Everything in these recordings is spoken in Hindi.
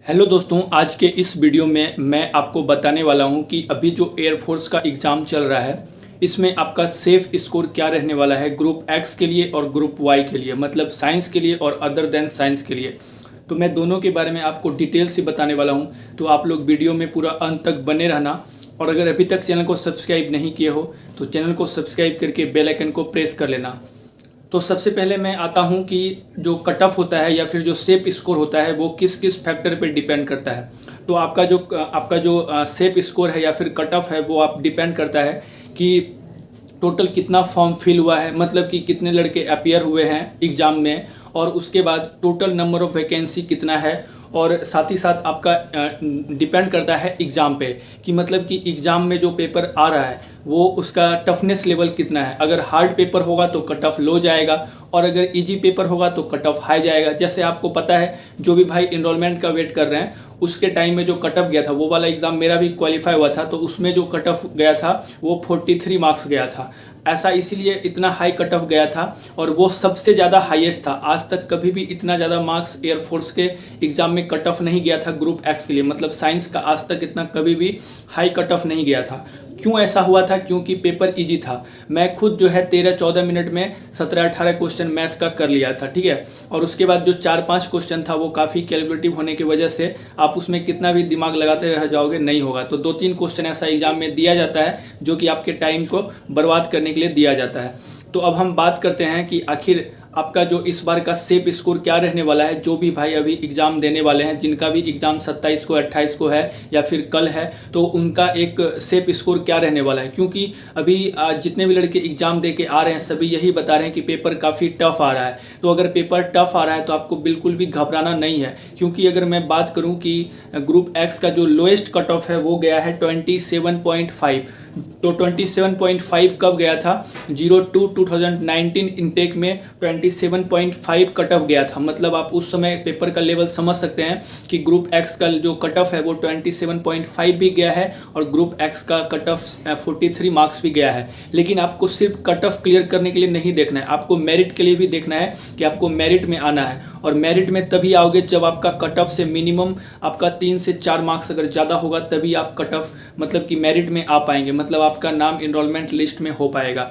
हेलो दोस्तों, आज के इस वीडियो में मैं आपको बताने वाला हूं कि अभी जो एयरफोर्स का एग्ज़ाम चल रहा है इसमें आपका सेफ स्कोर क्या रहने वाला है ग्रुप एक्स के लिए और ग्रुप वाई के लिए, मतलब साइंस के लिए और अदर देन साइंस के लिए। तो मैं दोनों के बारे में आपको डिटेल से बताने वाला हूं, तो आप लोग वीडियो में पूरा अंत तक बने रहना। और अगर अभी तक चैनल को सब्सक्राइब नहीं किए हो तो चैनल को सब्सक्राइब करके बेल आइकन को प्रेस कर लेना। तो सबसे पहले मैं आता हूं कि जो कट ऑफ होता है या फिर जो सेफ स्कोर होता है वो किस किस फैक्टर पर डिपेंड करता है। तो आपका जो सेफ स्कोर है या फिर कट ऑफ है वो आप डिपेंड करता है कि टोटल कितना फॉर्म फिल हुआ है, मतलब कि कितने लड़के अपीयर हुए हैं एग्ज़ाम में, और उसके बाद टोटल नंबर ऑफ़ वैकेंसी कितना है। और साथ ही साथ आपका डिपेंड करता है एग्ज़ाम पे कि मतलब कि एग्ज़ाम में जो पेपर आ रहा है वो उसका टफनेस लेवल कितना है। अगर हार्ड पेपर होगा तो कट ऑफ लो जाएगा और अगर इजी पेपर होगा तो कट ऑफ हाई जाएगा। जैसे आपको पता है, जो भी भाई इनरोलमेंट का वेट कर रहे हैं उसके टाइम में जो कट ऑफ गया था, वो वाला एग्ज़ाम मेरा भी क्वालिफाई हुआ था, तो उसमें जो कट ऑफ गया था वो 43 मार्क्स गया था। ऐसा इसीलिए इतना हाई कट ऑफ गया था और वो सबसे ज़्यादा हाईएस्ट था। आज तक कभी भी इतना ज़्यादा मार्क्स एयरफोर्स के एग्ज़ाम में कट ऑफ नहीं गया था ग्रुप एक्स के लिए, मतलब साइंस का आज तक इतना कभी भी हाई कट ऑफ नहीं गया था। क्यों ऐसा हुआ था? क्योंकि पेपर इजी था। मैं खुद जो है 13-14 मिनट में 17-18 क्वेश्चन मैथ का कर लिया था, ठीक है। और उसके बाद जो 4-5 क्वेश्चन था वो काफ़ी कैलकुलेटिव होने की वजह से आप उसमें कितना भी दिमाग लगाते रह जाओगे नहीं होगा। तो 2-3 क्वेश्चन ऐसा एग्जाम में दिया जाता है जो कि आपके टाइम को बर्बाद करने के लिए दिया जाता है। तो अब हम बात करते हैं कि आखिर आपका जो इस बार का सेफ स्कोर क्या रहने वाला है। जो भी भाई अभी एग्ज़ाम देने वाले हैं, जिनका भी एग्ज़ाम 27 को 28 को है या फिर कल है, तो उनका एक सेफ स्कोर क्या रहने वाला है। क्योंकि अभी जितने भी लड़के एग्ज़ाम दे के आ रहे हैं सभी यही बता रहे हैं कि पेपर काफ़ी टफ आ रहा है। तो अगर पेपर टफ आ रहा है तो आपको बिल्कुल भी घबराना नहीं है, क्योंकि अगर मैं बात करूँ कि ग्रुप एक्स का जो लोएस्ट कट ऑफ है वो गया है 27.5। तो 27.5 कब गया था? 02/2019 इनटेक में 27.5 कट ऑफ गया था। मतलब आप उस समय पेपर का लेवल समझ सकते हैं कि ग्रुप एक्स का जो कट ऑफ है वो 27.5 भी गया है और ग्रुप एक्स का कट ऑफ 43 मार्क्स भी गया है। लेकिन आपको सिर्फ कट ऑफ क्लियर करने के लिए नहीं देखना है, आपको मेरिट के लिए भी देखना है कि आपको मेरिट में आना है। और मेरिट में तभी आओगे जब आपका कट ऑफ से मिनिमम आपका 3 से 4 मार्क्स अगर ज़्यादा होगा, तभी आप कट ऑफ मतलब कि मेरिट में आ पाएंगे, मतलब आपका नाम इनरोलमेंट लिस्ट में हो पाएगा।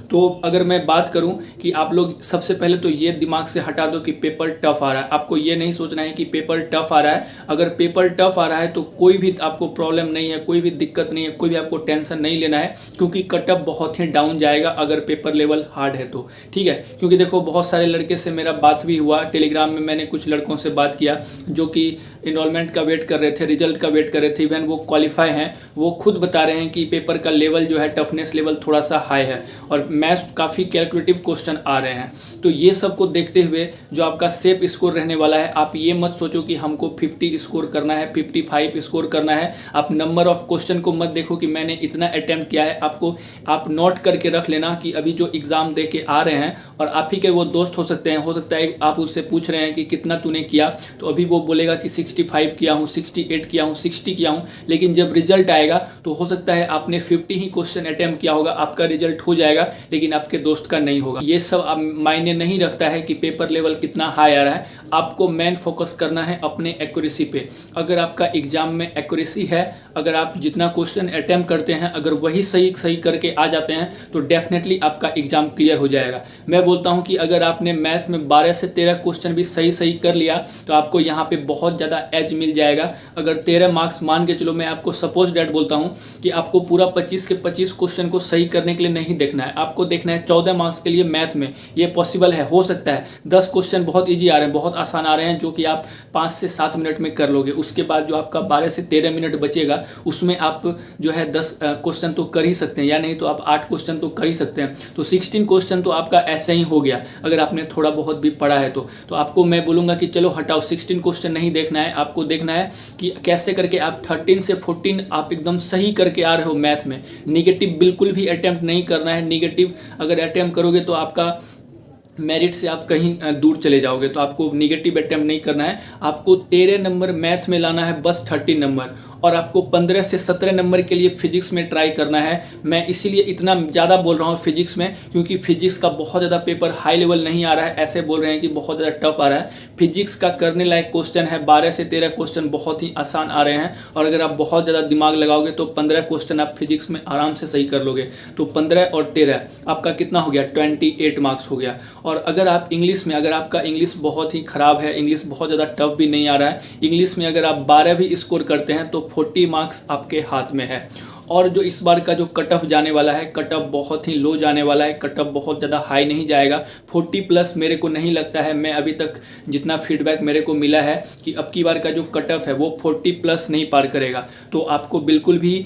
तो अगर मैं बात करूं कि आप लोग सबसे पहले तो ये दिमाग से हटा दो कि पेपर टफ आ रहा है। आपको ये नहीं सोचना है कि पेपर टफ आ रहा है। अगर पेपर टफ आ रहा है तो कोई भी आपको प्रॉब्लम नहीं है, कोई भी दिक्कत नहीं है, कोई भी आपको टेंशन नहीं लेना है, क्योंकि कट ऑफ बहुत ही डाउन जाएगा अगर पेपर लेवल हार्ड है तो, ठीक है। क्योंकि देखो, बहुत सारे लड़के से मेरा बात भी हुआ, टेलीग्राम में मैंने कुछ लड़कों से बात किया जो कि इनरोलमेंट का वेट कर रहे थे, रिजल्ट का वेट कर रहे थे, इवन वो क्वालिफाई हैं। वो खुद बता रहे हैं कि पेपर का लेवल जो है, टफनेस लेवल थोड़ा सा हाई है और मैथ्स काफ़ी कैलकुलेटिव क्वेश्चन आ रहे हैं। तो ये सब को देखते हुए जो आपका सेफ स्कोर रहने वाला है, आप ये मत सोचो कि हमको 50 स्कोर करना है, 55 स्कोर करना है। आप नंबर ऑफ क्वेश्चन को मत देखो कि मैंने इतना अटैम्प्ट किया है। आप नोट करके रख लेना कि अभी जो एग्ज़ाम दे के आ रहे हैं, और आप ही के वो दोस्त हो सकते हैं, हो सकता है आप उससे पूछ रहे हैं कि कितना तूने किया, तो अभी वो बोलेगा कि 65 किया हूँ, 68 किया हूँ, 60 किया हूँ। लेकिन जब रिजल्ट आएगा तो हो सकता है आपने 50 ही क्वेश्चन अटैम्प्ट किया होगा, आपका रिजल्ट हो जाएगा लेकिन आपके दोस्त का नहीं होगा। ये सब मायने नहीं रखता है कि पेपर लेवल कितना हाई आ रहा है। आपको मेन फोकस करना है अपने एक्यूरेसी पे। अगर आपका एग्जाम में एक्यूरेसी है, अगर आप जितना क्वेश्चन अटैम्प्ट करते हैं अगर वही सही करके आ जाते हैं तो डेफिनेटली आपका एग्जाम क्लियर हो जाएगा। मैं बोलता हूं कि अगर आपने मैथ में 12 से 13 क्वेश्चन भी सही कर लिया तो आपको यहाँ पे बहुत ज़्यादा एज मिल जाएगा। अगर 13 मार्क्स मान के चलो, मैं आपको सपोज डेट बोलता हूँ कि आपको पूरा 25 के 25 क्वेश्चन को सही करने के लिए नहीं देखना है, आपको देखना है 14 मार्क्स के लिए मैथ में ये पॉसिबल है, हो सकता है 10 क्वेश्चन बहुत ईजी आ रहे हैं, बहुत आसान आ रहे हैं, जो कि आप 5 से 7 मिनट में कर लोगे। उसके बाद जो आपका 12 से 13 मिनट बचेगा उसमें आप जो है 10 क्वेश्चन तो कर ही सकते हैं, या नहीं तो आप 8 क्वेश्चन तो कर ही सकते हैं। तो 16 क्वेश्चन तो आपका ऐसे ही हो गया अगर आपने थोड़ा बहुत भी पढ़ा है तो आपको मैं बोलूँगा कि चलो हटाओ, 16 क्वेश्चन नहीं देखना है, आपको देखना है कि कैसे करके आप 13 से 14 आप एकदम सही करके आ रहे हो मैथ में। निगेटिव बिल्कुल भी अटैम्प्ट नहीं करना है। निगेटिव अगर अटैम्प्ट करोगे तो आपका मेरिट से आप कहीं दूर चले जाओगे। तो आपको निगेटिव अटैम्प्ट नहीं करना है, आपको 13 नंबर मैथ में लाना है, बस 30 नंबर। और आपको 15 से 17 नंबर के लिए फिजिक्स में ट्राई करना है। मैं इसीलिए इतना ज़्यादा बोल रहा हूँ फिजिक्स में, क्योंकि फिजिक्स का बहुत ज़्यादा पेपर हाई लेवल नहीं आ रहा है, ऐसे बोल रहे हैं कि बहुत ज़्यादा टफ आ रहा है। फिजिक्स का करने लायक क्वेश्चन है, 12 से 13 क्वेश्चन बहुत ही आसान आ रहे हैं, और अगर आप बहुत ज़्यादा दिमाग लगाओगे तो 15 क्वेश्चन आप फिजिक्स में आराम से सही कर लोगे। तो 15 और 13 आपका कितना हो गया, 28 मार्क्स हो गया। और अगर आप इंग्लिश में, अगर आपका इंग्लिश बहुत ही ख़राब है, इंग्लिश बहुत ज़्यादा टफ भी नहीं आ रहा है, इंग्लिश में अगर आप 12 भी स्कोर करते हैं तो 40 मार्क्स आपके हाथ में है। और जो इस बार का जो कट ऑफ जाने वाला है, कट ऑफ बहुत ही लो जाने वाला है, कट ऑफ बहुत ज़्यादा हाई नहीं जाएगा। 40 प्लस मेरे को नहीं लगता है, मैं अभी तक जितना फीडबैक मेरे को मिला है कि अब की बार का जो कट ऑफ है वो 40 प्लस नहीं पार करेगा। तो आपको बिल्कुल भी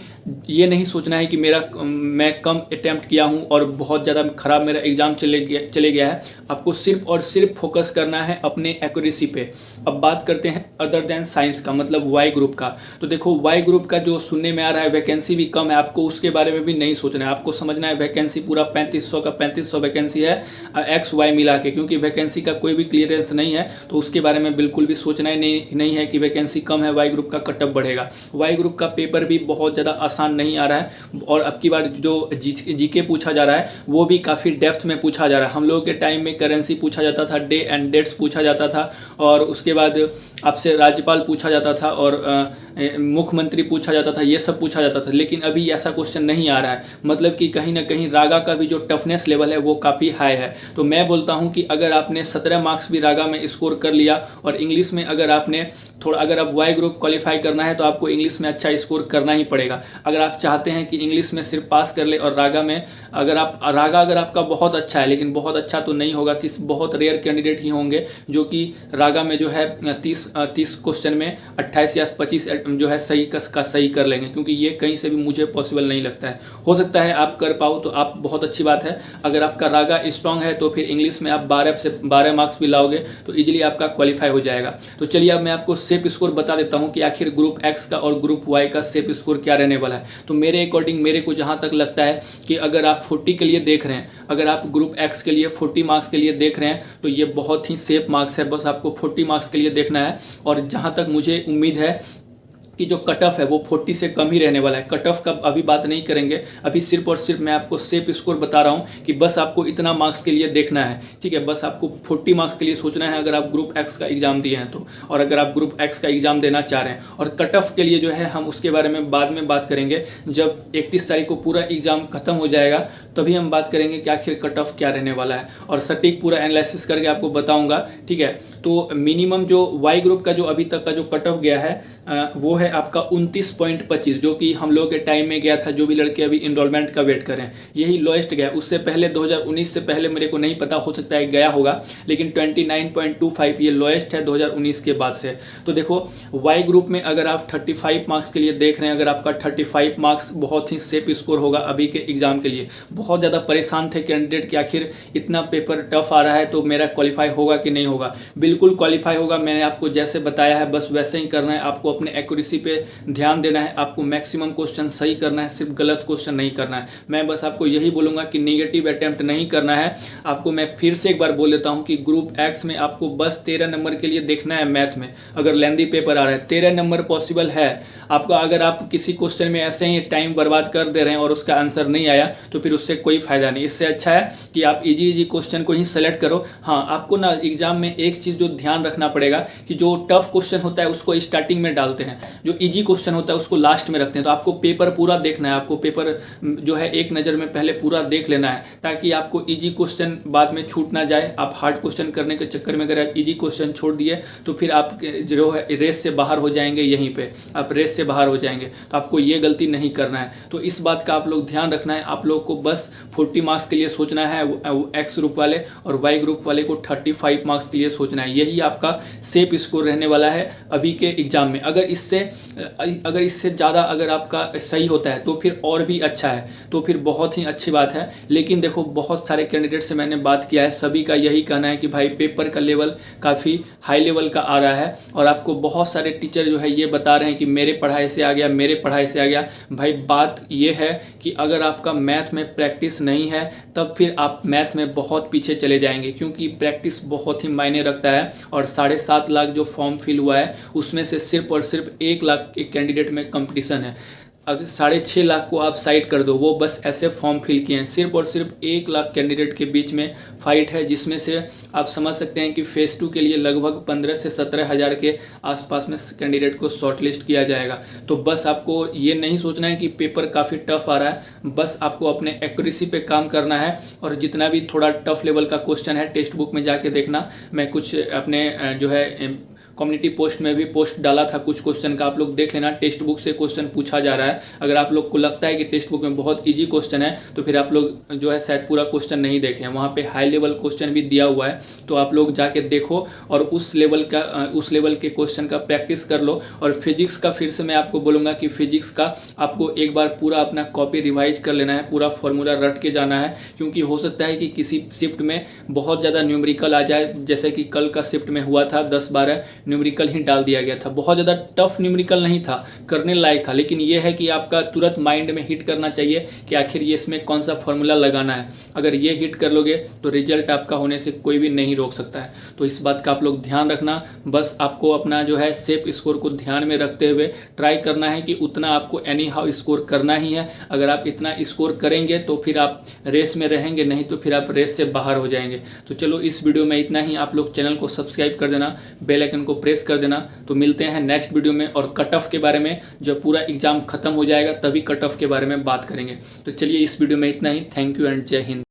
ये नहीं सोचना है कि मैं कम अटैम्प्ट किया हूँ और बहुत ज़्यादा ख़राब मेरा एग्ज़ाम चले गया है। आपको सिर्फ और सिर्फ फोकस करना है अपने एक्यूरेसी पे। अब बात करते हैं अदर देन साइंस का, मतलब वाई ग्रुप का। तो देखो वाई ग्रुप का जो सुनने में आ रहा है वैकेंसी भी कम है, आपको उसके बारे में भी नहीं सोचना है। आपको समझना है वैकेंसी पूरा 3500 का 3500 वैकेंसी है एक्स वाई मिला के, क्योंकि वैकेंसी का कोई भी क्लियरेंस नहीं है, तो उसके बारे में बिल्कुल भी सोचना ही नहीं है कि वैकेंसी कम है, वाई ग्रुप का कटअप बढ़ेगा। वाई ग्रुप का पेपर भी बहुत ज़्यादा आसान नहीं आ रहा है, और अब की बार जो जीके पूछा जा रहा है वो भी काफ़ी डेप्थ में पूछा जा रहा है। हम लोगों के टाइम में करेंसी पूछा जाता था, डे एंड डेट्स पूछा जाता था, और उसके बाद आपसे राज्यपाल पूछा जाता था और मुख्यमंत्री पूछा जाता था, ये सब पूछा जाता था। लेकिन अभी ऐसा क्वेश्चन नहीं आ रहा है, मतलब कि कहीं ना कहीं रागा का भी जो टफनेस लेवल है वो काफ़ी हाई है। तो मैं बोलता हूं कि अगर आपने 17 मार्क्स भी रागा में स्कोर कर लिया, और इंग्लिश में अगर आपने अगर आप वाई ग्रुप क्वालिफाई करना है तो आपको इंग्लिश में अच्छा स्कोर करना ही पड़ेगा। अगर आप चाहते हैं कि इंग्लिश में सिर्फ पास कर ले और रागा में अगर आपका बहुत अच्छा है, लेकिन बहुत अच्छा तो नहीं होगा, कि बहुत रेयर कैंडिडेट ही होंगे जो कि रागा में जो है 30 क्वेश्चन में 28 या 25 जो है सही का सही कर लेंगे, क्योंकि ये कहीं से भी मुझे पॉसिबल नहीं लगता है। हो सकता है आप कर पाओ तो आप बहुत अच्छी बात है। अगर आपका रागा स्ट्रांग है तो फिर इंग्लिश में आप 12 मार्क्स भी लाओगे तो इजीली आपका क्वालिफाई हो जाएगा। तो चलिए अब मैं आपको सेफ स्कोर बता देता हूं कि आखिर ग्रुप एक्स का और ग्रुप वाई का सेफ स्कोर क्या रहने वाला है। तो मेरे अकॉर्डिंग मेरे को जहां तक लगता है कि अगर आप 40 के लिए देख रहे हैं, अगर आप ग्रुप एक्स के लिए 40 मार्क्स के लिए देख रहे हैं तो ये बहुत ही सेफ मार्क्स है, बस आपको 40 मार्क्स के लिए देखना है। और जहाँ तक मुझे उम्मीद है कि जो कट ऑफ है वो 40 से कम ही रहने वाला है। कट ऑफ का अभी बात नहीं करेंगे, अभी सिर्फ और सिर्फ मैं आपको सेफ स्कोर बता रहा हूँ कि बस आपको इतना मार्क्स के लिए देखना है, ठीक है। बस आपको 40 मार्क्स के लिए सोचना है अगर आप ग्रुप एक्स का एग्जाम दिए हैं तो, और अगर आप ग्रुप एक्स का एग्जाम देना चाह रहे हैं। और कट ऑफ के लिए जो है हम उसके बारे में बाद में बात करेंगे, जब 31 तारीख को पूरा एग्जाम खत्म हो जाएगा तभी हम बात करेंगे कि आखिर कट ऑफ क्या रहने वाला है, और सटीक पूरा एनालिसिस करके आपको बताऊंगा, ठीक है। तो मिनिमम जो वाई ग्रुप का जो अभी तक का जो कट ऑफ गया है वो है आपका 29.25, जो कि हम लोग के टाइम में गया था। जो भी लड़के अभी इनरोलमेंट का वेट करें, यही लोएस्ट गया। उससे पहले 2019 से पहले मेरे को नहीं पता, हो सकता है गया होगा, लेकिन 29.25 ये लोएस्ट है 2019 के बाद से। तो देखो वाई ग्रुप में अगर आप 35 मार्क्स के लिए देख रहे हैं, अगर आपका 35 मार्क्स बहुत ही सेफ स्कोर होगा अभी के एग्जाम के लिए। बहुत ज़्यादा परेशान थे कैंडिडेट कि आखिर इतना पेपर टफ आ रहा है तो मेरा क्वालिफाई होगा कि नहीं होगा। बिल्कुल क्वालिफाई होगा, मैंने आपको जैसे बताया है बस वैसे ही करना है। आपको अपने एक्यूरेसी पे ध्यान देना है, आपको मैक्सिमम क्वेश्चन सही करना है, सिर्फ गलत क्वेश्चन नहीं करना है। मैं बस आपको यही बोलूँगा कि नेगेटिव अटैम्प्ट नहीं करना है। आपको मैं फिर से एक बार बोल देता हूँ कि ग्रुप एक्स में आपको बस 13 नंबर के लिए देखना है। मैथ में अगर लेंदी पेपर आ रहा है 13 नंबर पॉसिबल है आपका। अगर आप किसी क्वेश्चन में ऐसे ही टाइम बर्बाद कर दे रहे हैं और उसका आंसर नहीं आया तो फिर उससे कोई फायदा नहीं। इससे अच्छा है कि आप इजी क्वेश्चन को ही सेलेक्ट करो। हाँ, आपको ना एग्जाम में एक चीज़ जो ध्यान रखना पड़ेगा कि जो टफ क्वेश्चन होता है उसको स्टार्टिंग में डालते हैं, जो इजी क्वेश्चन होता है उसको लास्ट में रखते हैं। तो आपको पेपर पूरा देखना है, आपको पेपर जो है एक नज़र में पहले पूरा देख लेना है, ताकि आपको इजी क्वेश्चन बाद में छूट ना जाए। आप हार्ड क्वेश्चन करने के चक्कर में अगर आप इजी क्वेश्चन छोड़ दिए तो फिर आप जो है रेस से बाहर हो जाएंगे, यहीं पे आप रेस से बाहर हो जाएंगे। तो आपको ये गलती नहीं करना है। तो इस बात का आप लोग ध्यान रखना है। आप लोग को बस 40 मार्क्स के लिए सोचना है एक्स ग्रुप वाले, और वाई ग्रुप वाले को 35 मार्क्स के लिए सोचना है। यही आपका सेफ स्कोर रहने वाला है अभी के एग्जाम में। अगर इससे ज़्यादा अगर आपका सही होता है तो फिर और भी अच्छा है, तो फिर बहुत ही अच्छी बात है। लेकिन देखो बहुत सारे कैंडिडेट से मैंने बात किया है, सभी का यही कहना है कि भाई पेपर का लेवल काफ़ी हाई लेवल का आ रहा है, और आपको बहुत सारे टीचर जो है ये बता रहे हैं कि मेरे पढ़ाई से आ गया, मेरे पढ़ाई से आ गया। भाई बात ये है कि अगर आपका मैथ में प्रैक्टिस नहीं है तब फिर आप मैथ में बहुत पीछे चले जाएंगे, क्योंकि प्रैक्टिस बहुत ही मायने रखता है। और 7.5 लाख जो फॉर्म फिल हुआ है उसमें से सिर्फ और सिर्फ 1 लाख के कैंडिडेट में कंपटीशन है। अगर 6.5 लाख को आप साइड कर दो, वो बस ऐसे फॉर्म फिल किए हैं। सिर्फ और सिर्फ 1 लाख कैंडिडेट के बीच में फाइट है, जिसमें से आप समझ सकते हैं कि फेज़ 2 के लिए लगभग 15 से 17 हज़ार के आसपास में कैंडिडेट को शॉर्टलिस्ट किया जाएगा। तो बस आपको ये नहीं सोचना है कि पेपर काफ़ी टफ आ रहा है, बस आपको अपने एक्यूरेसी पे काम करना है। और जितना भी थोड़ा टफ लेवल का क्वेश्चन है टेक्स्ट बुक में जाके देखना। मैं कुछ अपने जो है कम्युनिटी पोस्ट में भी पोस्ट डाला था कुछ क्वेश्चन का, आप लोग देख लेना। टेक्स्ट बुक से क्वेश्चन पूछा जा रहा है। अगर आप लोग को लगता है कि टेक्स्ट बुक में बहुत इजी क्वेश्चन है तो फिर आप लोग जो है शायद पूरा क्वेश्चन नहीं देखें, वहाँ पे हाई लेवल क्वेश्चन भी दिया हुआ है। तो आप लोग जाके देखो और उस लेवल के क्वेश्चन का प्रैक्टिस कर लो। और फिजिक्स का फिर से मैं आपको बोलूँगा कि फिजिक्स का आपको एक बार पूरा अपना कॉपी रिवाइज कर लेना है, पूरा फॉर्मूला रट के जाना है, क्योंकि हो सकता है कि किसी शिफ्ट में बहुत ज़्यादा न्यूमेरिकल आ जाए, जैसे कि कल का शिफ्ट में हुआ था 10-12 न्यूमेरिकल ही डाल दिया गया था। बहुत ज़्यादा टफ न्यूमेरिकल नहीं था, करने लायक था, लेकिन यह है कि आपका तुरंत माइंड में हिट करना चाहिए कि आखिर ये इसमें कौन सा फॉर्मूला लगाना है। अगर ये हिट कर लोगे तो रिजल्ट आपका होने से कोई भी नहीं रोक सकता है। तो इस बात का आप लोग ध्यान रखना। बस आपको अपना जो है सेफ स्कोर को ध्यान में रखते हुए ट्राई करना है कि उतना आपको एनी हाउ स्कोर करना ही है। अगर आप इतना स्कोर करेंगे तो फिर आप रेस में रहेंगे, नहीं तो फिर आप रेस से बाहर हो जाएंगे। तो चलो इस वीडियो में इतना ही। आप लोग चैनल को सब्सक्राइब कर देना, बेल आइकन को प्रेस कर देना। तो मिलते हैं नेक्स्ट वीडियो में, और कट ऑफ के बारे में जब पूरा एग्जाम खत्म हो जाएगा तभी कट ऑफ के बारे में बात करेंगे। तो चलिए इस वीडियो में इतना ही। थैंक यू एंड जय हिंद।